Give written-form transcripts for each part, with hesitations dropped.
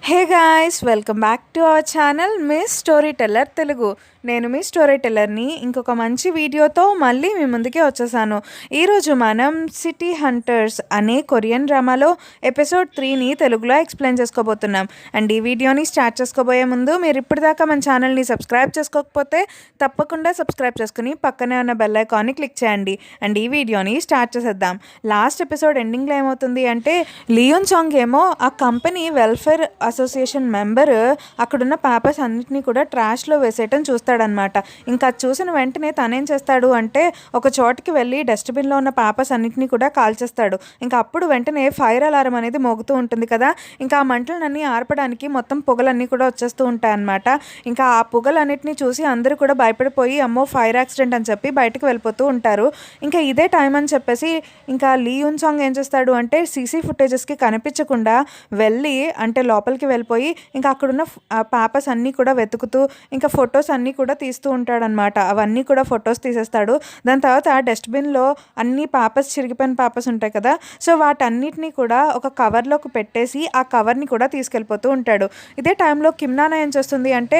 Hey guys, welcome back to our channel miss story teller Telugu. నేను మీ story టెల్లర్ని ఇంకొక మంచి వీడియోతో మళ్ళీ మీ ముందుకే వచ్చేసాను. ఈరోజు మనం సిటీ హంటర్స్ అనే కొరియన్ డ్రామాలో ఎపిసోడ్ 3ని తెలుగులో ఎక్స్ప్లెయిన్ చేసుకోబోతున్నాం. అండ్ ఈ వీడియోని స్టార్ట్ చేసుకోబోయే ముందు మీరు ఇప్పటిదాకా మన ఛానల్ని సబ్స్క్రైబ్ చేసుకోకపోతే తప్పకుండా సబ్స్క్రైబ్ చేసుకుని పక్కనే ఉన్న బెల్ ఐకాన్ని క్లిక్ చేయండి. అండ్ ఈ వీడియోని స్టార్ట్ చేసేద్దాం. లాస్ట్ ఎపిసోడ్ ఎండింగ్లో ఏమవుతుంది అంటే, లియోన్ సాంగ్ ఏమో ఆ కంపెనీ వెల్ఫేర్ అసోసియేషన్ మెంబర్ అక్కడున్న పేపర్స్ అన్నిటినీ కూడా ట్రాష్లో వేసేయటం చూస్తాడనమాట. ఇంకా చూసిన వెంటనే తనేం చేస్తాడు అంటే, ఒక చోటుకి వెళ్ళి డస్ట్బిన్లో ఉన్న పేపర్స్ అన్నిటినీ కూడా కాల్చేస్తాడు. ఇంకా అప్పుడు వెంటనే ఫైర్ అలారం అనేది మోగుతూ ఉంటుంది కదా. ఇంకా ఆ మంటలన్నీ ఆర్పడానికి మొత్తం పొగలన్నీ కూడా వచ్చేస్తూ ఉంటాయన్నమాట. ఇంకా ఆ పొగలన్నిటిని చూసి అందరూ కూడా భయపడిపోయి అమ్మో ఫైర్ యాక్సిడెంట్ అని చెప్పి బయటకు వెళ్ళిపోతూ ఉంటారు. ఇంకా ఇదే టైం అని చెప్పేసి ఇంకా లియోన్ సాంగ్ ఏం చేస్తాడు అంటే, సీసీ ఫుటేజెస్కి కనిపించకుండా వెళ్ళి అంటే లోపలికి వెళ్ళిపోయి ఇంకా అక్కడున్న పేపర్స్ అన్నీ కూడా వెతుకుతూ ఇంకా ఫొటోస్ అన్నీ కూడా తీస్తూ ఉంటాడనమాట. అవన్నీ కూడా ఫొటోస్ తీసేస్తాడు. దాని తర్వాత డస్ట్బిన్లో అన్ని పేపర్స్, చిరిగిపోయిన పేపర్స్ ఉంటాయి కదా, సో వాటన్నిటినీ కూడా ఒక కవర్లోకి పెట్టేసి ఆ కవర్ని కూడా తీసుకెళ్ళిపోతూ ఉంటాడు. ఇదే టైంలో కిమ్నానా ఏం చేస్తుంది అంటే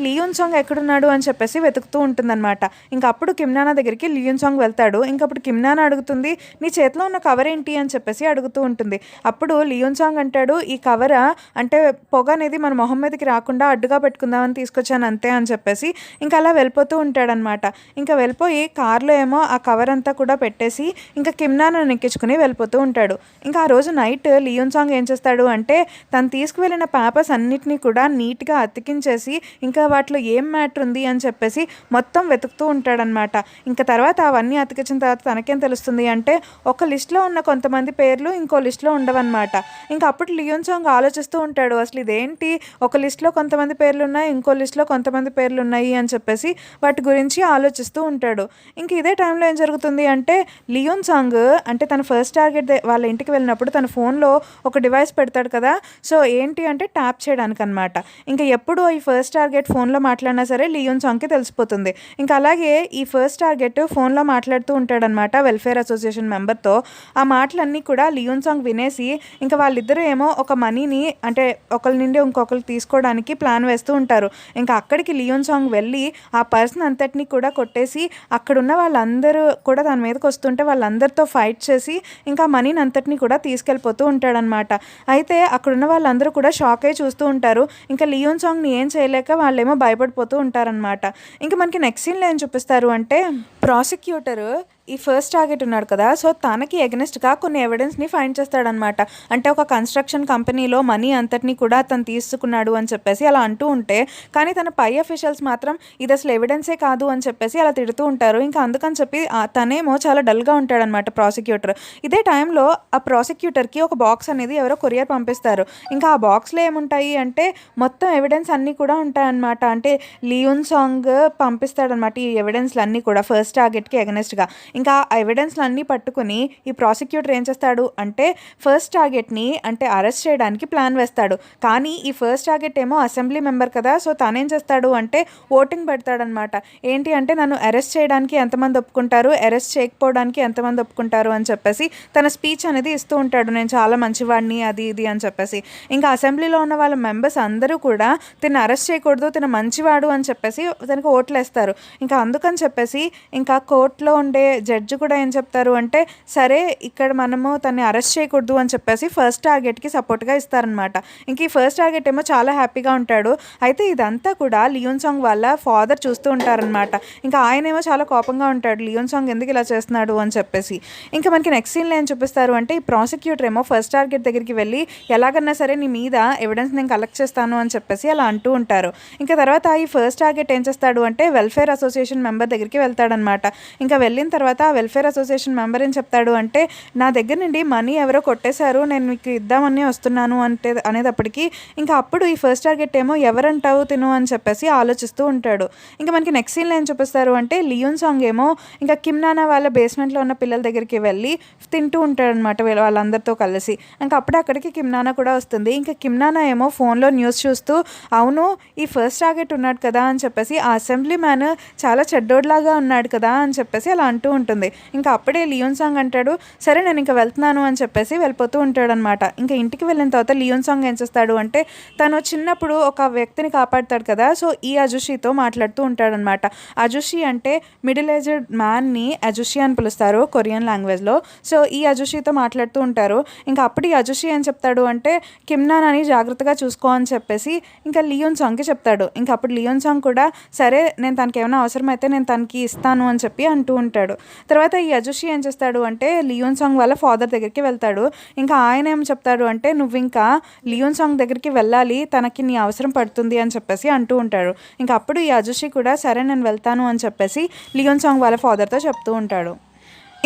లియోన్ సాంగ్ ఎక్కడున్నాడు అని చెప్పేసి వెతుకుతూ ఉంటుందన్నమాట. ఇంకా అప్పుడు కిమ్నానా దగ్గరికి లియోన్ సాంగ్ వెళ్తాడు. ఇంకప్పుడు కిమ్నానా అడుగుతుంది, నీ చేతిలో ఉన్న కవర్ ఏంటి అని చెప్పేసి అడుగుతూ ఉంటుంది. అప్పుడు లియోన్ సాంగ్ అంటాడు, ఈ కవర్ అంటే పొగ అనేది మన మొహం మీదకి రాకుండా అడ్డుగా పెట్టుకుందామని తీసుకొచ్చాను అంతే అని చెప్పేసి ఇంకా అలా వెళ్ళిపోతూ ఉంటాడనమాట. ఇంకా వెళ్ళిపోయి కార్లో ఏమో ఆ కవర్ అంతా కూడా పెట్టేసి ఇంకా కిమ్నానాను ఎక్కించుకుని వెళ్ళిపోతూ ఉంటాడు. ఇంకా ఆ రోజు నైట్ లియోన్ సాంగ్ ఏం చేస్తాడు అంటే, తను తీసుకువెళ్ళిన పేపర్స్ అన్నిటినీ కూడా నీట్గా అతికించేసి ఇంకా వాటిలో ఏం మ్యాటర్ ఉంది అని చెప్పేసి మొత్తం వెతుకుతూ ఉంటాడనమాట. ఇంకా తర్వాత అవన్నీ అతికించిన తర్వాత తనకేం తెలుస్తుంది అంటే, ఒక లిస్ట్లో ఉన్న కొంతమంది పేర్లు ఇంకో లిస్ట్లో ఉండవన్నమాట. ఇంకా అప్పుడు లియోన్ సాంగ్ ఆలోచిస్తూ ఉంటాడు, అసలు ఇదేంటి, ఒక లిస్ట్లో కొంతమంది పేర్లు ఉన్నాయి, ఇంకో లిస్ట్లో కొంతమంది పేర్లు ఉన్నాయి అని చెప్పేసి వాటి గురించి ఆలోచిస్తూ ఉంటాడు. ఇంక ఇదే టైంలో ఏం జరుగుతుంది అంటే, లియోన్ సాంగ్ అంటే తన ఫస్ట్ టార్గెట్ వాళ్ళ ఇంటికి వెళ్ళినప్పుడు తన ఫోన్లో ఒక డివైస్ పెడతాడు కదా, సో ఏంటి అంటే ట్యాప్ చేయడానికి అనమాట. ఇంకా ఎప్పుడు ఈ ఫస్ట్ టార్గెట్ ఫోన్లో మాట్లాడినా సరే లియోన్ సాంగ్కి తెలిసిపోతుంది. ఇంకా అలాగే ఈ ఫస్ట్ టార్గెట్ ఫోన్లో మాట్లాడుతూ ఉంటాడనమాట వెల్ఫేర్ అసోసియేషన్ మెంబర్తో. ఆ మాటలన్నీ కూడా లియోన్ సాంగ్ వినేసి ఇంకా వాళ్ళిద్దరూ ఏమో ఒక మనీని అంటే ఒకరి నుండి ఇంకొకరు తీసుకోవడానికి ప్లాన్ వేస్తూ ఉంటారు. ఇంకా అక్కడికి లియోన్ సాంగ్ వెళ్ళి ఆ పర్సన్ అంతటినీ కూడా కొట్టేసి అక్కడున్న వాళ్ళందరూ కూడా తన మీదకి వస్తుంటే వాళ్ళందరితో ఫైట్ చేసి ఇంకా మనీని అంతటినీ కూడా తీసుకెళ్ళిపోతూ ఉంటాడనమాట. అయితే అక్కడున్న వాళ్ళందరూ కూడా షాక్ అయ్యి చూస్తూ ఉంటారు. ఇంకా లియోన్ సాంగ్ని ఏం చేయలేక వాళ్ళేమో భయపడిపోతూ ఉంటారనమాట. ఇంకా మనకి నెక్స్ట్ సీన్లో ఏం చూపిస్తారు అంటే, ప్రాసిక్యూటర్ ఈ ఫస్ట్ టార్గెట్ ఉన్నాడు కదా, సో తనకి ఎగనెస్ట్గా కొన్ని ఎవిడెన్స్ని ఫైండ్ చేస్తాడనమాట. అంటే ఒక కన్స్ట్రక్షన్ కంపెనీలో మనీ అంతటినీ కూడా తను తీసుకున్నాడు అని చెప్పేసి అలా అంటూ ఉంటే, కానీ తన పై అఫీషియల్స్ మాత్రం ఇది అసలు ఎవిడెన్సే కాదు అని చెప్పేసి అలా తిడుతూ ఉంటారు. ఇంకా అందుకని చెప్పి తనేమో చాలా డల్గా ఉంటాడనమాట ప్రాసిక్యూటర్. ఇదే టైంలో ఆ ప్రాసిక్యూటర్కి ఒక బాక్స్ అనేది ఎవరో కొరియర్ పంపిస్తారు. ఇంకా ఆ బాక్స్లో ఏముంటాయి అంటే మొత్తం ఎవిడెన్స్ అన్నీ కూడా ఉంటాయన్నమాట. అంటే లియోన్ సాంగ్ పంపిస్తాడనమాట ఈ ఎవిడెన్స్లు అన్నీ కూడా ఫస్ట్ టార్గెట్కి ఎగనెస్ట్గా. ఇంకా ఆ ఎవిడెన్స్లు అన్నీ పట్టుకుని ఈ ప్రాసిక్యూటర్ ఏం చేస్తాడు అంటే, ఫస్ట్ టార్గెట్ని అంటే అరెస్ట్ చేయడానికి ప్లాన్ వేస్తాడు. కానీ ఈ ఫస్ట్ టార్గెట్ ఏమో అసెంబ్లీ మెంబర్ కదా, సో తనేం చేస్తాడు అంటే ఓటింగ్ పెడతాడనమాట. ఏంటి అంటే నన్ను అరెస్ట్ చేయడానికి ఎంతమంది ఒప్పుకుంటారు, అరెస్ట్ చేయకపోవడానికి ఎంతమంది ఒప్పుకుంటారు అని చెప్పేసి తన స్పీచ్ అనేది ఇస్తూ ఉంటాడు, నేను చాలా మంచివాడిని అది ఇది అని చెప్పేసి. ఇంకా అసెంబ్లీలో ఉన్న వాళ్ళ మెంబర్స్ అందరూ కూడా తిను అరెస్ట్ చేయకూడదు, తిను మంచివాడు అని చెప్పేసి తనకు ఓట్లు వేస్తారు. ఇంకా అందుకని చెప్పేసి ఇంకా కోర్టులో ఉండే జడ్జి కూడా ఏం చెప్తారు అంటే, సరే ఇక్కడ మనము తన్ని అరెస్ట్ చేయకూడదు అని చెప్పేసి ఫస్ట్ టార్గెట్కి సపోర్ట్గా ఇస్తారనమాట. ఇంక ఈ ఫస్ట్ టార్గెట్ ఏమో చాలా హ్యాపీగా ఉంటాడు. అయితే ఇదంతా కూడా లియోన్ సాంగ్ వాళ్ళ ఫాదర్ చూస్తూ ఉంటారనమాట. ఇంకా ఆయన ఏమో చాలా కోపంగా ఉంటాడు, లియోన్ సాంగ్ ఎందుకు ఇలా చేస్తున్నాడు అని చెప్పేసి. ఇంకా మనకి నెక్స్ట్ సీన్లో ఏం చూపిస్తారు అంటే, ఈ ప్రాసిక్యూటర్ ఏమో ఫస్ట్ టార్గెట్ దగ్గరికి వెళ్ళి ఎలాగన్నా సరే నీ మీద ఎవిడెన్స్ నేను కలెక్ట్ చేస్తాను అని చెప్పేసి అలా అంటూ ఉంటారు. ఇంకా తర్వాత ఈ ఫస్ట్ టార్గెట్ ఏం చేస్తాడు అంటే వెల్ఫేర్ అసోసియేషన్ మెంబర్ దగ్గరికి వెళ్తాడనమాట. ఇంకా వెళ్ళిన తర్వాత ఆ వెల్ఫేర్ అసోసియేషన్ మెంబర్ ఏం చెప్తాడు అంటే, నా దగ్గర నుండి మనీ ఎవరో కొట్టేశారు, నేను మీకు ఇద్దామని వస్తున్నాను అంటే అనేటప్పటికి ఇంకా అప్పుడు ఈ ఫస్ట్ టార్గెట్ ఏమో ఎవరంటావు తిను అని చెప్పేసి ఆలోచిస్తూ ఉంటాడు. ఇంకా మనకి నెక్స్ట్ సీన్లో ఏం చూపిస్తారు అంటే, లియోన్ సాంగ్ ఏమో ఇంకా కిమ్నానా వాళ్ళ బేస్మెంట్లో ఉన్న పిల్లల దగ్గరికి వెళ్ళి తింటూ ఉంటాడనమాట వాళ్ళందరితో కలిసి. ఇంకా అప్పుడు అక్కడికి కిమ్నానా కూడా వస్తుంది. ఇంకా కిమ్నానా ఏమో ఫోన్లో న్యూస్ చూస్తూ, అవును ఈ ఫస్ట్ టార్గెట్ ఉన్నాడు కదా అని చెప్పేసి ఆ అసెంబ్లీ మ్యాన్ చాలా చెడ్డోడ్లాగా ఉన్నాడు కదా అని చెప్పేసి అలా అంటూ ఉంటుంది. ఇంకా అప్పుడే లియోన్ సాంగ్ అంటాడు, సరే నేను ఇంకా వెళ్తున్నాను అని చెప్పేసి వెళ్ళిపోతూ ఉంటాడనమాట. ఇంకా ఇంటికి వెళ్ళిన తర్వాత లియోన్ సాంగ్ ఏం చేస్తాడు అంటే తను చిన్నప్పుడు ఒక వ్యక్తిని కాపాడుతాడు కదా, సో ఈ అజుషితో మాట్లాడుతూ ఉంటాడనమాట. అజుషి అంటే మిడిల్ ఏజ్డ్ మ్యాన్ని అజుషి అని పిలుస్తారు కొరియన్ లాంగ్వేజ్లో. సో ఈ అజుషితో మాట్లాడుతూ ఉంటారు. ఇంకా అప్పుడు ఈ అజుషి ఏం చెప్తాడు అంటే కిమ్నానాని జాగ్రత్తగా చూసుకో అని చెప్పేసి ఇంకా లియోన్ సాంగ్కి చెప్తాడు. ఇంకా అప్పుడు లియోన్ సాంగ్ కూడా సరే నేను తనకి ఏమైనా అవసరమైతే నేను తనకి ఇస్తాను అని చెప్పి అంటూ ఉంటాడు. తర్వాత ఈ అజుషి ఏం చేస్తాడు అంటే లియోన్ సాంగ్ వాళ్ళ ఫాదర్ దగ్గరికి వెళ్తాడు. ఇంకా ఆయన ఏం చెప్తాడు అంటే నువ్వు ఇంకా లియోన్ సాంగ్ దగ్గరికి వెళ్ళాలి, తనకి నీ అవసరం పడుతుంది అని చెప్పేసి అంటూ ఉంటాడు. ఇంకా అప్పుడు ఈ అజుషి కూడా సరే నేను వెళ్తాను అని చెప్పేసి లియోన్ సాంగ్ వాళ్ళ ఫాదర్తో చెప్తూ ఉంటాడు.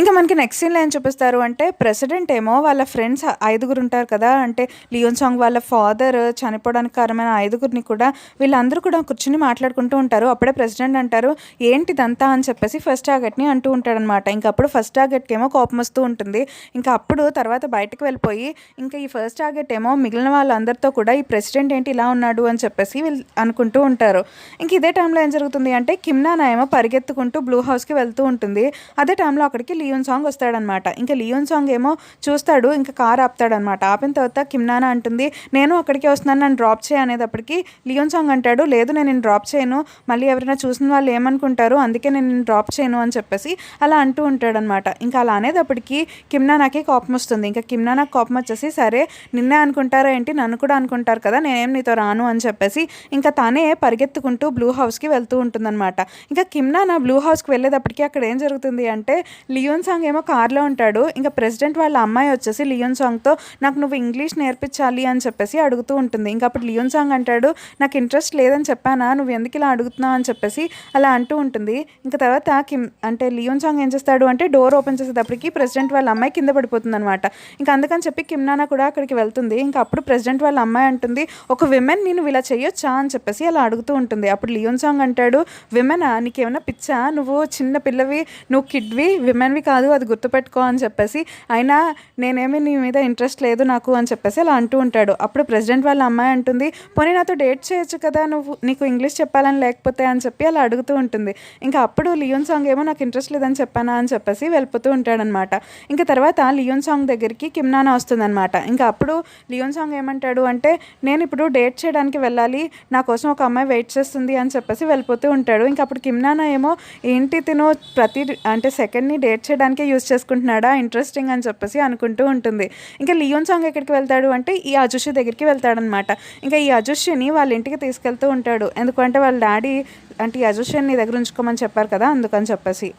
ఇంకా మనకి నెక్స్ట్ సీన్లో ఏం చూపిస్తారు అంటే ప్రెసిడెంట్ ఏమో వాళ్ళ ఫ్రెండ్స్ 5 ఉంటారు కదా, అంటే లియోన్ సాంగ్ వాళ్ళ ఫాదర్ చనిపోవడానికి కారణమైన 5 కూడా వీళ్ళందరూ కూడా కూర్చుని మాట్లాడుకుంటూ ఉంటారు. అప్పుడే ప్రెసిడెంట్ అంటారు ఏంటిదంతా అని చెప్పేసి ఫస్ట్ టార్గెట్ని అంటూ ఉంటాడనమాట. ఇంకా అప్పుడు ఫస్ట్ టార్గెట్కి ఏమో కోపం వస్తూ ఉంటుంది. ఇంకా అప్పుడు తర్వాత బయటకు వెళ్ళిపోయి ఇంకా ఈ ఫస్ట్ టార్గెట్ ఏమో మిగిలిన వాళ్ళందరితో కూడా ఈ ప్రెసిడెంట్ ఏంటి ఇలా ఉన్నాడు అని చెప్పేసి వీళ్ళు అనుకుంటూ ఉంటారు. ఇంక ఇదే టైంలో ఏం జరుగుతుంది అంటే కిమ్నానా ఏమో పరిగెత్తుకుంటూ బ్లూ హౌస్కి వెళ్తూ ఉంటుంది. అదే టైంలో అక్కడికి లియోన్ సాంగ్ వస్తాడనమాట. ఇంకా లియోన్ సాంగ్ ఏమో చూస్తాడు, ఇంకా కార్ ఆపుతాడనమాట. ఆపిన తర్వాత కిమ్నానా అంటుంది నేను అక్కడికి వస్తున్నాను, నన్ను డ్రాప్ చేయ అనేటప్పటికి లియోన్ సాంగ్ అంటాడు లేదు నేను డ్రాప్ చేయను, మళ్ళీ ఎవరైనా చూసిన వాళ్ళు ఏమనుకుంటారు, అందుకే నేను డ్రాప్ చేయను అని చెప్పేసి అలా అంటూ ఉంటాడనమాట. ఇంకా అలా అనేటప్పటికి కిమ్నానాకి కోపం వస్తుంది. ఇంకా కిమ్నానాకి కోపం వచ్చేసి సరే నిన్నే అనుకుంటారా ఏంటి, నన్ను కూడా అనుకుంటారు కదా, నేనేం నీతో రాను అని చెప్పేసి ఇంకా తానే పరిగెత్తుకుంటూ బ్లూ హౌస్కి వెళ్తూ ఉంటుందన్నమాట. ఇంకా కిమ్నానా బ్లూ హౌస్కి వెళ్ళేటప్పటికి అక్కడ ఏం జరుగుతుంది అంటే లియోన్ సాంగ్ ఏమో కార్లో ఉంటాడు. ఇంకా ప్రెసిడెంట్ వాళ్ళ అమ్మాయి వచ్చేసి లియోన్ సాంగ్తో నాకు నువ్వు ఇంగ్లీష్ నేర్పించాలి అని చెప్పేసి అడుగుతూ ఉంటుంది. ఇంకా అప్పుడు లియోన్ సాంగ్ అంటాడు నాకు ఇంట్రెస్ట్ లేదని చెప్పానా, నువ్వు ఎందుకు ఇలా అడుగుతున్నావు అని చెప్పేసి అలా అంటూ ఉంటుంది. ఇంకా తర్వాత అంటే లియోన్ సాంగ్ ఏం చేస్తాడు అంటే డోర్ ఓపెన్ చేసేటప్పటికి ప్రెసిడెంట్ వాళ్ళ అమ్మాయి కింద పడిపోతుంది అనమాట. ఇంకా అందుకని చెప్పి కిమ్నానా కూడా అక్కడికి వెళ్తుంది. ఇంకా అప్పుడు ప్రెసిడెంట్ వాళ్ళ అమ్మాయి అంటుంది ఒక విమెన్ నేను ఇలా చేయొచ్చా అని చెప్పేసి అలా అడుగుతూ ఉంటుంది. అప్పుడు లియోన్ సాంగ్ అంటాడు విమెనా, నీకేమైనా పిచ్చా, నువ్వు చిన్న పిల్లవి, నువ్వు కిడ్వి, విమెన్వి కాదు, అది గుర్తుపెట్టుకో అని చెప్పేసి అయినా నేనేమి నీ మీద ఇంట్రెస్ట్ లేదు నాకు అని చెప్పేసి అలా అంటూ ఉంటాడు. అప్పుడు ప్రెసిడెంట్ వాళ్ళ అమ్మాయి అంటుంది పోనీ నాతో డేట్ చేయొచ్చు కదా, నువ్వు నీకు ఇంగ్లీష్ చెప్పాలని లేకపోతే అని చెప్పి అలా అడుగుతూ ఉంటుంది. ఇంకా అప్పుడు లియోన్ సాంగ్ ఏమో నాకు ఇంట్రెస్ట్ లేదని చెప్పానా అని చెప్పేసి వెళ్ళిపోతూ ఉంటాడనమాట. ఇంకా తర్వాత లియోన్ సాంగ్ దగ్గరికి కిమ్నానా వస్తుందన్నమాట. ఇంకా అప్పుడు లియోన్ సాంగ్ ఏమంటాడు అంటే నేను ఇప్పుడు డేట్ చేయడానికి వెళ్ళాలి, నా కోసం ఒక అమ్మాయి వెయిట్ చేస్తుంది అని చెప్పేసి వెళ్ళిపోతూ ఉంటాడు. ఇంకా అప్పుడు కిమ్నానా ఏమో ఏంటి తిను ప్రతి అంటే సెకండ్ని డేట్ చేయడానికే యూజ్ చేసుకుంటున్నాడా, ఇంట్రెస్టింగ్ అని చెప్పేసి అనుకుంటూ ఉంటుంది. ఇంకా లియోన్ సాంగ్ ఎక్కడికి వెళ్తాడు అంటే ఈ అజుషి దగ్గరికి వెళ్తాడనమాట. ఇంకా ఈ అజుషిని వాళ్ళ ఇంటికి తీసుకెళ్తూ ఉంటాడు. ఎందుకంటే వాళ్ళ డాడీ అంటే ఈ అజుషిని నీ దగ్గర ఉంచుకోమని చెప్పారు కదా, అందుకని చెప్పేసి.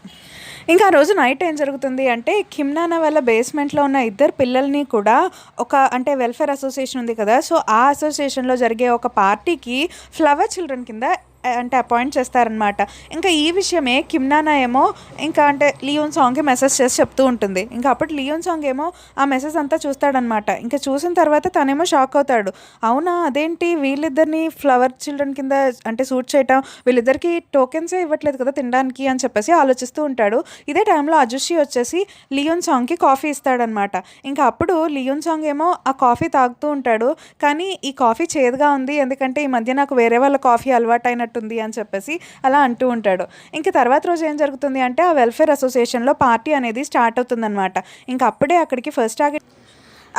ఇంకా ఆ రోజు నైట్ ఏం జరుగుతుంది అంటే కిమ్నానా వాళ్ళ బేస్మెంట్లో ఉన్న 2 పిల్లల్ని కూడా ఒక అంటే వెల్ఫేర్ అసోసియేషన్ ఉంది కదా, సో ఆ అసోసియేషన్లో జరిగే ఒక పార్టీకి ఫ్లవర్ చిల్డ్రన్ కింద అంటే అపాయింట్ చేస్తారనమాట. ఇంకా ఈ విషయమే కిమ్నానా ఏమో ఇంకా అంటే లియోన్ సాంగ్కి మెసేజ్ చేసి చెప్తూ ఉంటుంది. ఇంకా అప్పుడు లియోన్ సాంగ్ ఏమో ఆ మెసేజ్ అంతా చూస్తాడనమాట. ఇంకా చూసిన తర్వాత తనేమో షాక్ అవుతాడు, అవునా అదేంటి వీళ్ళిద్దరిని ఫ్లవర్ చిల్డ్రన్ కింద అంటే సూట్ చేయటం, వీళ్ళిద్దరికి టోకెన్సే ఇవ్వట్లేదు కదా తినడానికి అని చెప్పేసి ఆలోచిస్తూ ఉంటాడు. ఇదే టైంలో అజుషి వచ్చేసి లియోన్ సాంగ్కి కాఫీ ఇస్తాడనమాట. ఇంకా అప్పుడు లియోన్ సాంగ్ ఏమో ఆ కాఫీ తాగుతూ ఉంటాడు. కానీ ఈ కాఫీ చేదుగా ఉంది, ఎందుకంటే ఈ మధ్య నాకు వేరే వాళ్ళ కాఫీ అలవాటు అయినట్టుంది అని చెప్పేసి అలా అంటూ ఉంటాడు. ఇంకా తర్వాత రోజు ఏం జరుగుతుంది అంటే ఆ వెల్ఫేర్ అసోసియేషన్లో పార్టీ అనేది స్టార్ట్ అవుతుందన్నమాట. ఇంకా అప్పుడే అక్కడికి ఫస్ట్ టార్గెట్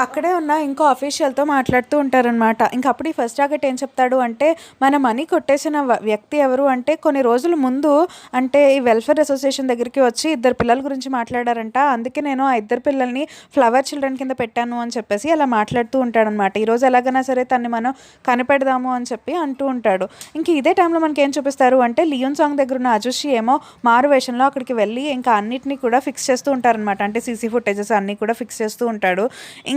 అక్కడే ఉన్న ఇంకో అఫీషియల్తో మాట్లాడుతూ ఉంటారనమాట. ఇంక అప్పుడు ఈ ఫస్ట్ టార్గెట్ ఏం చెప్తాడు అంటే మన మనీ కొట్టేసిన వ్యక్తి ఎవరు అంటే కొన్ని రోజుల ముందు అంటే ఈ వెల్ఫేర్ అసోసియేషన్ దగ్గరికి వచ్చి 2 పిల్లల గురించి మాట్లాడారంట, అందుకే నేను ఆ 2 పిల్లల్ని ఫ్లవర్ చిల్డ్రన్ కింద పెట్టాను అని చెప్పేసి అలా మాట్లాడుతూ ఉంటాడనమాట. ఈరోజు ఎలాగైనా సరే తన్ని మనం కనిపెడదాము అని చెప్పి అంటూ ఉంటాడు. ఇంక ఇదే టైంలో మనకి ఏం చూపిస్తారు అంటే లియోన్ సాంగ్ దగ్గర ఉన్న అజుషి ఏమో మారు వేషంలో అక్కడికి వెళ్ళి ఇంకా అన్నిటినీ కూడా ఫిక్స్ చేస్తూ ఉంటారనమాట. అంటే సీసీ ఫుటేజెస్ అన్నీ కూడా ఫిక్స్ చేస్తూ ఉంటాడు.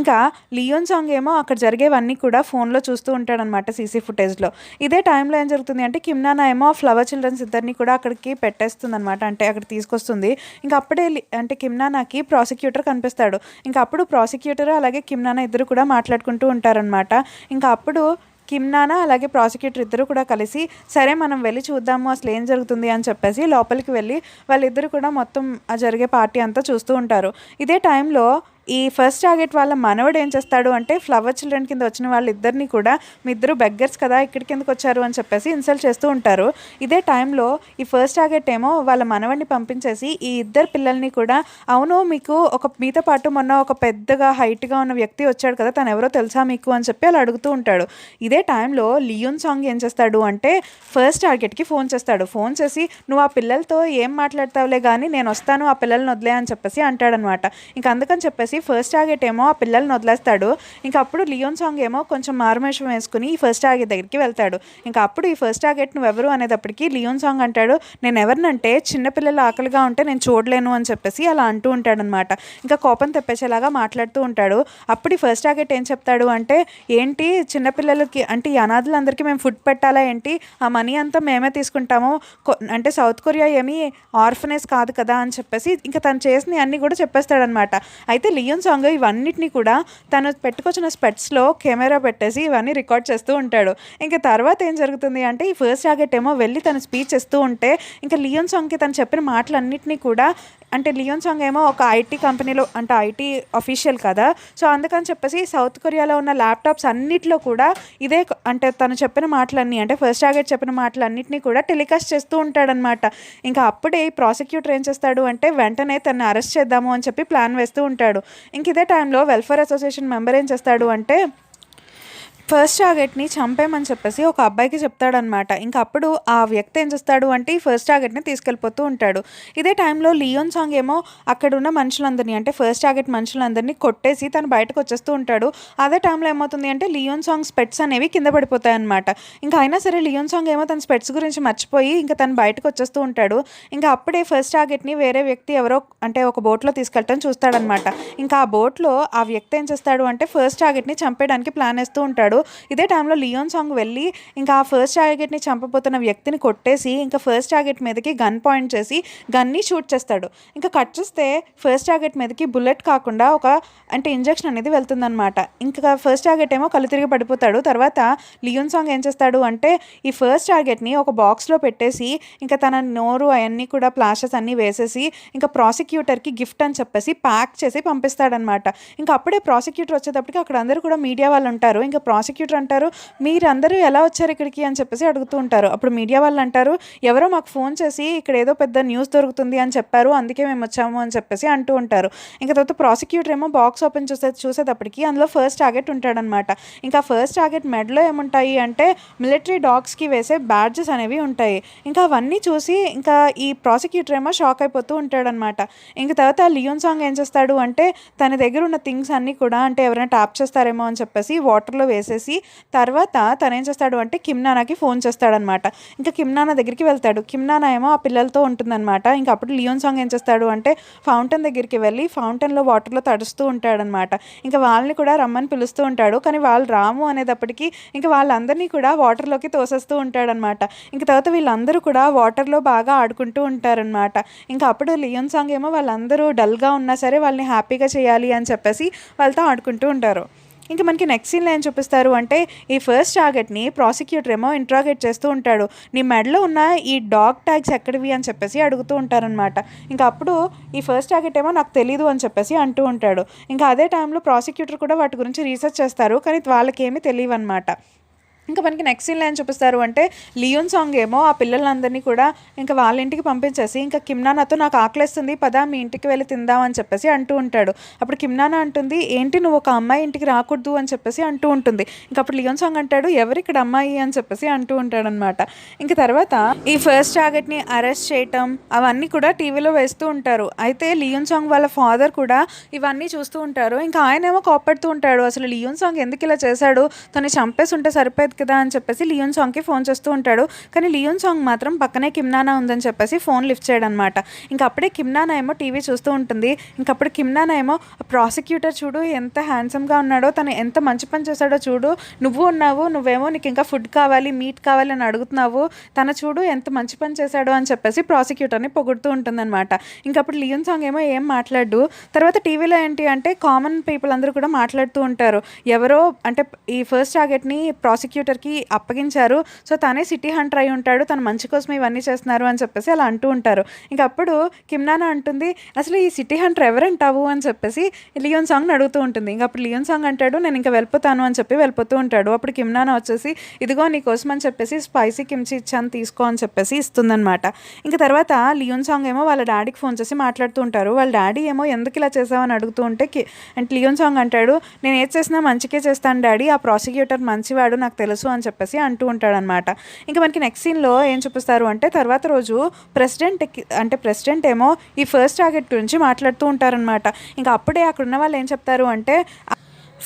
ఇంకా లియోన్ సాంగ్ ఏమో అక్కడ జరిగేవన్నీ కూడా ఫోన్లో చూస్తూ ఉంటాడనమాట సీసీ ఫుటేజ్లో. ఇదే టైంలో ఏం జరుగుతుంది అంటే కిమ్నానా ఏమో ఫ్లవర్ చిల్డ్రన్స్ 2 కూడా అక్కడికి పెట్టేస్తుంది అనమాట, అంటే అక్కడ తీసుకొస్తుంది. ఇంకా అప్పుడే అంటే కిమ్నానాకి ప్రాసిక్యూటర్ కనిపిస్తాడు. ఇంకా అప్పుడు ప్రాసిక్యూటర్ అలాగే కిమ్నానా 2 కూడా మాట్లాడుకుంటూ ఉంటారనమాట. ఇంకా అప్పుడు కిమ్నానా అలాగే ప్రాసిక్యూటర్ 2 కూడా కలిసి సరే మనం వెళ్ళి చూద్దాము అసలు ఏం జరుగుతుంది అని చెప్పేసి లోపలికి వెళ్ళి వాళ్ళిద్దరు కూడా మొత్తం జరిగే పార్టీ అంతా చూస్తూ ఉంటారు. ఇదే టైంలో ఈ ఫస్ట్ టార్గెట్ వాళ్ళ మనవడు ఏం చేస్తాడు అంటే ఫ్లవర్ చిల్డ్రన్ కింద వచ్చిన వాళ్ళిద్దరిని కూడా మీ ఇద్దరు బెగ్గర్స్ కదా ఇక్కడికి ఎందుకు వచ్చారు అని చెప్పేసి ఇన్సల్ట్ చేస్తూ ఉంటారు. ఇదే టైంలో ఈ ఫస్ట్ టార్గెట్ ఏమో వాళ్ళ మనవడిని పంపించేసి ఈ ఇద్దరు పిల్లల్ని కూడా, అవును మీకు మీతో పాటు మొన్న ఒక పెద్దగా హైట్గా ఉన్న వ్యక్తి వచ్చాడు కదా, తను ఎవరో తెలుసా మీకు అని చెప్పి అలా అడుగుతూ ఉంటాడు. ఇదే టైంలో లియోన్ సాంగ్ ఏం చేస్తాడు అంటే ఫస్ట్ టార్గెట్కి ఫోన్ చేస్తాడు. ఫోన్ చేసి నువ్వు ఆ పిల్లలతో ఏం మాట్లాడతావులే కానీ నేను వస్తాను, ఆ పిల్లల్ని వదిలే అని చెప్పేసి అంటాడనమాట. ఇంకా అందుకని చెప్పేసి ఫస్ట్ టార్గెట్ ఏమో ఆ పిల్లల్ని వదిలేస్తాడు. ఇంకా అప్పుడు లియోన్ సాంగ్ ఏమో కొంచెం మారుమేషం వేసుకుని ఈ ఫస్ట్ టార్గెట్ దగ్గరికి వెళ్తాడు. ఇంకా అప్పుడు ఈ ఫస్ట్ టార్గెట్ నువ్వెవరు అనేటప్పటికి లియోన్ సాంగ్ అంటాడు, నేను ఎవరినంటే చిన్నపిల్లలు ఆకలిగా ఉంటే నేను చూడలేను అని చెప్పేసి అలా అంటూ ఉంటాడనమాట. ఇంకా కోపం తెప్పేసేలాగా మాట్లాడుతూ ఉంటాడు. అప్పుడు ఈ ఫస్ట్ టార్గెట్ ఏం చెప్తాడు అంటే, ఏంటి చిన్నపిల్లలకి అంటే ఈ అనాథలందరికీ మేము ఫుడ్ పెట్టాలా ఏంటి, ఆ మనీ అంతా మేమే తీసుకుంటాము, అంటే సౌత్ కొరియా ఏమీ ఆర్ఫనేజ్ కాదు కదా అని చెప్పేసి ఇంకా తను చేసిన అన్నీ కూడా చెప్పేస్తాడనమాట. అయితే లియోన్ సాంగ్ ఇవన్నిటిని కూడా తను పెట్టుకొచ్చిన స్పెట్స్లో కెమెరా పెట్టేసి ఇవన్నీ రికార్డ్ చేస్తూ ఉంటాడు. ఇంకా తర్వాత ఏం జరుగుతుంది అంటే ఈ ఫస్ట్ టార్గెట్ ఏమో వెళ్ళి తను స్పీచ్ ఇస్తూ ఉంటే ఇంకా లియోన్ సాంగ్కి తను చెప్పిన మాటలన్నింటినీ కూడా, అంటే లియోన్ సాంగ్ ఏమో ఒక ఐటీ కంపెనీలో అంటే ఐటీ అఫీషియల్ కదా, సో అందుకని చెప్పేసి సౌత్ కొరియాలో ఉన్న ల్యాప్టాప్స్ అన్నిట్లో కూడా ఇదే అంటే తను చెప్పిన మాటలన్నీ అంటే ఫస్ట్ టార్గెట్ చెప్పిన మాటలన్నింటినీ కూడా టెలికాస్ట్ చేస్తూ ఉంటాడనమాట. ఇంకా అప్పుడే ప్రాసిక్యూటర్ ఏం చేస్తాడు అంటే వెంటనే తనని అరెస్ట్ చేద్దాము అని చెప్పి ప్లాన్ వేస్తూ ఉంటాడు. ఇంక ఇదే టైంలో వెల్ఫేర్ అసోసియేషన్ మెంబర్ ఏం చేస్తాడు అంటే ఫస్ట్ టార్గెట్ని చంపేమని చెప్పేసి ఒక అబ్బాయికి చెప్తాడనమాట. ఇంకా అప్పుడు ఆ వ్యక్తి ఏం చేస్తాడు అంటే ఈ ఫస్ట్ టార్గెట్ని తీసుకెళ్ళిపోతూ ఉంటాడు. ఇదే టైంలో లియోన్ సాంగ్ ఏమో అక్కడ ఉన్న మనుషులందరినీ అంటే ఫస్ట్ టార్గెట్ మనుషులందరినీ కొట్టేసి తను బయటకు వచ్చేస్తూ ఉంటాడు. అదే టైంలో ఏమవుతుంది అంటే లియోన్ సాంగ్ స్పెట్స్ అనేవి కింద పడిపోతాయి అనమాట. ఇంకా అయినా సరే లియోన్ సాంగ్ ఏమో తన స్పెట్స్ గురించి మర్చిపోయి ఇంకా తను బయటకు వచ్చేస్తూ ఉంటాడు. ఇంకా అప్పుడే ఫస్ట్ టార్గెట్ని వేరే వ్యక్తి ఎవరో అంటే ఒక బోట్లో తీసుకెళ్ళటం చూస్తాడనమాట. ఇంకా ఆ బోట్లో ఆ వ్యక్తి ఏం చేస్తాడు అంటే ఫస్ట్ టార్గెట్ని చంపేయడానికి ప్లాన్ వేస్తూ ఉంటాడు. ఇదే టైంలో లియోన్ సాంగ్ వెళ్ళి ఇంకా ఆ ఫస్ట్ టార్గెట్ని చంపబోతున్న వ్యక్తిని కొట్టేసి ఇంకా ఫస్ట్ టార్గెట్ మీదకి గన్ పాయింట్ చేసి గన్ని షూట్ చేస్తాడు. ఇంకా కట్ చేస్తే ఫస్ట్ టార్గెట్ మీదకి బుల్లెట్ కాకుండా ఒక అంటే ఇంజెక్షన్ అనేది వెళ్తుందనమాట. ఇంకా ఫస్ట్ టార్గెట్ ఏమో కళ్ళు తిరిగి పడిపోతాడు. తర్వాత లియోన్ సాంగ్ ఏం చేస్తాడు అంటే ఈ ఫస్ట్ టార్గెట్ని ఒక బాక్స్లో పెట్టేసి ఇంకా తన నోరు అవన్నీ కూడా ప్లాషెస్ అన్నీ వేసేసి ఇంకా ప్రాసిక్యూటర్కి గిఫ్ట్ అని చెప్పేసి ప్యాక్ చేసి పంపిస్తాడనమాట. ఇంకా అప్పుడే ప్రాసిక్యూటర్ వచ్చేటప్పటికి అక్కడ అందరూ కూడా మీడియా వాళ్ళు ఉంటారు. ఇంకా ప్రాసిక్యూటర్ అంటారు, మీరందరూ ఎలా వచ్చారు ఇక్కడికి అని చెప్పేసి అడుగుతూ ఉంటారు. అప్పుడు మీడియా వాళ్ళు అంటారు, ఎవరో మాకు ఫోన్ చేసి ఇక్కడ ఏదో పెద్ద న్యూస్ దొరుకుతుంది అని చెప్పారు, అందుకే మేము వచ్చాము అని చెప్పేసి అంటూ ఉంటారు. ఇంకా తర్వాత ప్రాసిక్యూటర్ ఏమో బాక్స్ ఓపెన్ చూసేటప్పటికి అందులో ఫస్ట్ టార్గెట్ ఉంటాడనమాట. ఇంకా ఫస్ట్ టార్గెట్ మెడలో ఏముంటాయి అంటే మిలిటరీ డాగ్స్కి వేసే బ్యాడ్జెస్ అనేవి ఉంటాయి. ఇంకా అవన్నీ చూసి ఇంకా ఈ ప్రాసిక్యూటర్ ఏమో షాక్ అయిపోతూ ఉంటాడనమాట. ఇంకా తర్వాత లియోన్ సాంగ్ ఏం చేస్తాడు అంటే తన దగ్గర ఉన్న థింగ్స్ అన్నీ కూడా అంటే ఎవరైనా ట్యాప్ చేస్తారేమో అని చెప్పేసి వాటర్లో వేసేసి తర్వాత తను ఏం చేస్తాడు అంటే కిమ్ నానాకి ఫోన్ చేస్తాడనమాట. ఇంకా కిమ్ నానా దగ్గరికి వెళ్తాడు. కిమ్ నానా ఏమో ఆ పిల్లలతో ఉంటుందన్నమాట. ఇంకా అప్పుడు లియోన్ సాంగ్ ఏం చేస్తాడు అంటే ఫౌంటైన్ దగ్గరికి వెళ్ళి ఫౌంటైన్లో వాటర్లో తడుస్తూ ఉంటాడనమాట. ఇంకా వాళ్ళని కూడా రమ్మని పిలుస్తూ ఉంటాడు. కానీ వాళ్ళు రాము అనేటప్పటికీ ఇంకా వాళ్ళందరినీ కూడా వాటర్లోకి తోసేస్తూ ఉంటాడనమాట. ఇంకా తర్వాత వీళ్ళందరూ కూడా వాటర్లో బాగా ఆడుకుంటూ ఉంటారనమాట. ఇంకా అప్పుడు లియోన్ సాంగ్ ఏమో వాళ్ళందరూ డల్గా ఉన్నా సరే వాళ్ళని హ్యాపీగా చేయాలి అని చెప్పేసి వాళ్ళతో ఆడుకుంటూ ఉంటారు. ఇంకా మనకి నెక్స్ట్ సీన్లో ఏం చూపిస్తారు అంటే ఈ ఫస్ట్ టార్గెట్ని ప్రాసిక్యూటర్ ఏమో ఇంట్రాగేట్ చేస్తూ ఉంటాడు. నీ మెడలో ఉన్న ఈ డాగ్ ట్యాగ్స్ ఎక్కడివి అని చెప్పేసి అడుగుతూ ఉంటారనమాట. ఇంకా అప్పుడు ఈ ఫస్ట్ టార్గెట్ ఏమో నాకు తెలీదు అని చెప్పేసి అంటూ ఉంటాడు. ఇంకా అదే టైంలో ప్రాసిక్యూటర్ కూడా వాటి గురించి రీసెర్చ్ చేస్తారు, కానీ వాళ్ళకేమీ తెలియవు అనమాట. ఇంకా మనకి నెక్స్ట్ సీన్లో ఏం చూపిస్తారు అంటే లియోన్ సాంగ్ ఏమో ఆ పిల్లలందరినీ కూడా ఇంకా వాళ్ళ ఇంటికి పంపించేసి ఇంకా కిమ్ నానాతో నాకు ఆకలిస్తుంది పదా మీ ఇంటికి వెళ్ళి తిందామని చెప్పేసి అంటూ ఉంటాడు. అప్పుడు కిమ్ నానా అంటుంది, ఏంటి నువ్వు ఒక అమ్మాయి ఇంటికి రాకూడదు అని చెప్పేసి అంటూ ఉంటుంది. ఇంకా అప్పుడు లియోన్ సాంగ్ అంటాడు, ఎవరు ఇక్కడ అమ్మాయి అని చెప్పేసి అంటూ ఉంటాడనమాట. ఇంకా తర్వాత ఈ ఫస్ట్ టార్గెట్ని అరెస్ట్ చేయటం అవన్నీ కూడా టీవీలో వేస్తూ ఉంటారు. అయితే లియోన్ సాంగ్ వాళ్ళ ఫాదర్ కూడా ఇవన్నీ చూస్తూ ఉంటారు. ఇంకా ఆయన ఏమో కోపడుతూ ఉంటాడు, అసలు లియోన్ సాంగ్ ఎందుకు ఇలా చేశాడు, తను చంపేసి ఉంటే సరిపోయేది కదా అని చెప్పేసి లియోన్ సాంగ్కి ఫోన్ చేస్తూ ఉంటాడు. కానీ లియోన్ సాంగ్ మాత్రం పక్కనే కిమ్ నానా ఉందని చెప్పేసి ఫోన్ లిఫ్ట్ చేయడనమాట. ఇంకా అప్పుడే కిమ్ నానా ఏమో టీవీ చూస్తూ ఉంటుంది. ఇంకప్పుడు కిమ్ నానా ఏమో ప్రాసిక్యూటర్ చూడు ఎంత హ్యాండ్సమ్గా ఉన్నాడో, తను ఎంత మంచి పని చేశాడో చూడు, నువ్వు ఉన్నావు, నువ్వేమో నీకు ఇంకా ఫుడ్ కావాలి మీట్ కావాలి అని అడుగుతున్నావు, తను చూడు ఎంత మంచి పని చేశాడో అని చెప్పేసి ప్రాసిక్యూటర్ని పొగుడుతూ ఉంటుందన్నమాట. ఇంకప్పుడు లియోన్ సాంగ్ ఏమో ఏం మాట్లాడు. తర్వాత టీవీలో ఏంటి అంటే కామన్ పీపుల్ అందరూ కూడా మాట్లాడుతూ ఉంటారు, ఎవరో అంటే ఈ ఫస్ట్ టార్గెట్ని ప్రాసిక్యూటర్ ప్రాసిక్యూటర్కి అప్పగించారు. సో తనే సిటీ హంటర్ అయి ఉంటాడు, తను మంచి కోసం ఇవన్నీ చేస్తున్నారు అని చెప్పేసి అలా అంటూ ఉంటారు. ఇంకప్పుడు కిమ్నానా అంటుంది, అసలు ఈ సిటీ హంటర్ ఎవరంటావు అని చెప్పేసి లియోన్ సాంగ్ని అడుగుతూ ఉంటుంది. ఇంకప్పుడు లియోన్ సాంగ్ అంటాడు, నేను ఇంకా వెళ్ళిపోతాను అని చెప్పి వెళ్ళిపోతూ ఉంటాడు. అప్పుడు కిమ్నానా వచ్చేసి, ఇదిగో నీ కోసం అని చెప్పేసి స్పైసీ కిమ్చి ఇచ్చాను, తీసుకో అని చెప్పేసి ఇస్తుందన్నమాట. ఇంకా తర్వాత లియోన్ సాంగ్ ఏమో వాళ్ళ డాడీకి ఫోన్ చేసి మాట్లాడుతూ ఉంటారు. వాళ్ళ డాడీ ఏమో ఎందుకు ఇలా చేసావని అడుగుతూ ఉంటే అంటే లియోన్ సాంగ్ అంటాడు, నేను ఏది చేసినా మంచికే చేస్తాను డాడీ, ఆ ప్రాసిక్యూటర్ మంచివాడు నాకు తెలుసు అని చెప్పేసి అంటూ ఉంటాడనమాట. ఇంకా మనకి నెక్స్ట్ సీన్లో ఏం చూపిస్తారు అంటే, తర్వాత రోజు ప్రెసిడెంట్ ఏమో ఈ ఫస్ట్ టార్గెట్ గురించి మాట్లాడుతూ ఉంటారనమాట. ఇంకా అప్పుడే అక్కడ ఉన్న వాళ్ళు ఏం చెప్తారు అంటే,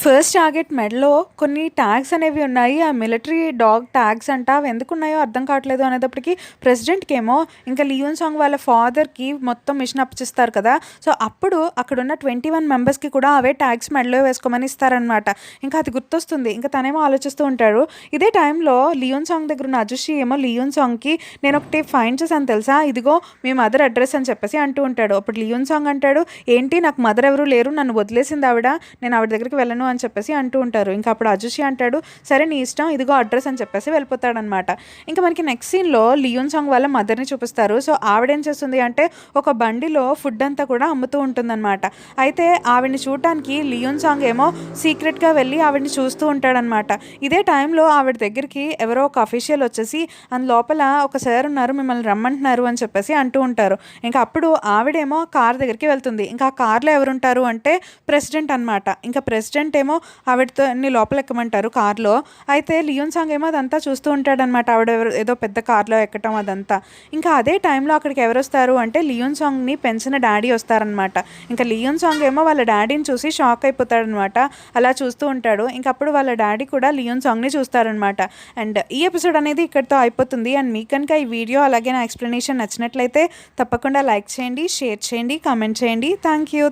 ఫస్ట్ టార్గెట్ మెడలో కొన్ని ట్యాగ్స్ అనేవి ఉన్నాయి, ఆ మిలిటరీ డాగ్ ట్యాగ్స్ అంట, అవి ఎందుకు ఉన్నాయో అర్థం కావట్లేదు అనేటప్పటికి ప్రెసిడెంట్కి ఏమో ఇంకా లియోన్ సాంగ్ వాళ్ళ ఫాదర్కి మొత్తం మిషన్ అప్పచిస్తారు కదా, సో అప్పుడు అక్కడున్న 21 మెంబర్స్కి కూడా అవే ట్యాగ్స్ మెడలో వేసుకోమని ఇస్తారనమాట. ఇంకా అది గుర్తొస్తుంది. ఇంకా తనేమో ఆలోచిస్తూ ఉంటాడు. ఇదే టైంలో లియోన్ సాంగ్ దగ్గర ఉన్న అజుషి ఏమో లియోన్ సాంగ్కి, నేను ఒకటి ఫైండ్ చేశాను తెలుసా, ఇదిగో మీ మదర్ అడ్రస్ అని చెప్పేసి అంటూ ఉంటాడు. అప్పుడు లియోన్ సాంగ్ అంటాడు, ఏంటి నాకు మదర్ ఎవరు లేరు, నన్ను వదిలేసింది ఆవిడ, నేను ఆవిడ దగ్గరికి వెళ్ళను అని చెప్పేసి అంటూ ఉంటారు. ఇంకా అప్పుడు అజుషి అంటాడు, సరే నీ ఇష్టం, ఇదిగో అడ్రస్ అని చెప్పేసి వెళ్ళిపోతాడనమాట. ఇంకా మనకి నెక్స్ట్ సీన్లో లియోన్ సాంగ్ వాళ్ళ మదర్ని చూపిస్తారు. సో ఆవిడేం చేస్తుంది అంటే, ఒక బండిలో ఫుడ్ అంతా కూడా అమ్ముతూ ఉంటుందన్నమాట. అయితే ఆవిడని చూడటానికి లియోన్ సాంగ్ ఏమో సీక్రెట్గా వెళ్ళి ఆవిడని చూస్తూ ఉంటాడనమాట. ఇదే టైంలో ఆవిడ దగ్గరికి ఎవరో ఒక అఫీషియల్ వచ్చేసి, లోపల ఒక సార్ ఉన్నారు, మిమ్మల్ని రమ్మంటున్నారు అని చెప్పేసి అంటూ ఉంటారు. ఇంకా అప్పుడు ఆవిడేమో కార్ దగ్గరికి వెళ్తుంది. ఇంకా ఆ కార్లో ఎవరుంటారు అంటే ప్రెసిడెంట్ అనమాట. ఇంకా ప్రెసిడెంట్ ఏమో ఆవిడతో లోపల ఎక్కమంటారు కార్లో. అయితే లియోన్ సాంగ్ ఏమో అదంతా చూస్తూ ఉంటాడనమాట, ఆవిడ ఏదో పెద్ద కార్లో ఎక్కటం అదంతా. ఇంకా అదే టైంలో అక్కడికి ఎవరు వస్తారు అంటే, లియోన్ సాంగ్ని పెంచిన డాడీ వస్తారనమాట. ఇంకా లియోన్ సాంగ్ ఏమో వాళ్ళ డాడీని చూసి షాక్ అయిపోతాడనమాట, అలా చూస్తూ ఉంటాడు. ఇంకా అప్పుడు వాళ్ళ డాడీ కూడా లియోన్ సాంగ్ని చూస్తారనమాట. అండ్ ఈ ఎపిసోడ్ అనేది ఇక్కడితో అయిపోతుంది. అండ్ మీకు కనుక ఈ వీడియో అలాగే నా ఎక్స్ప్లెనేషన్ నచ్చినట్లయితే తప్పకుండా లైక్ చేయండి, షేర్ చేయండి, కామెంట్ చేయండి. Thank you.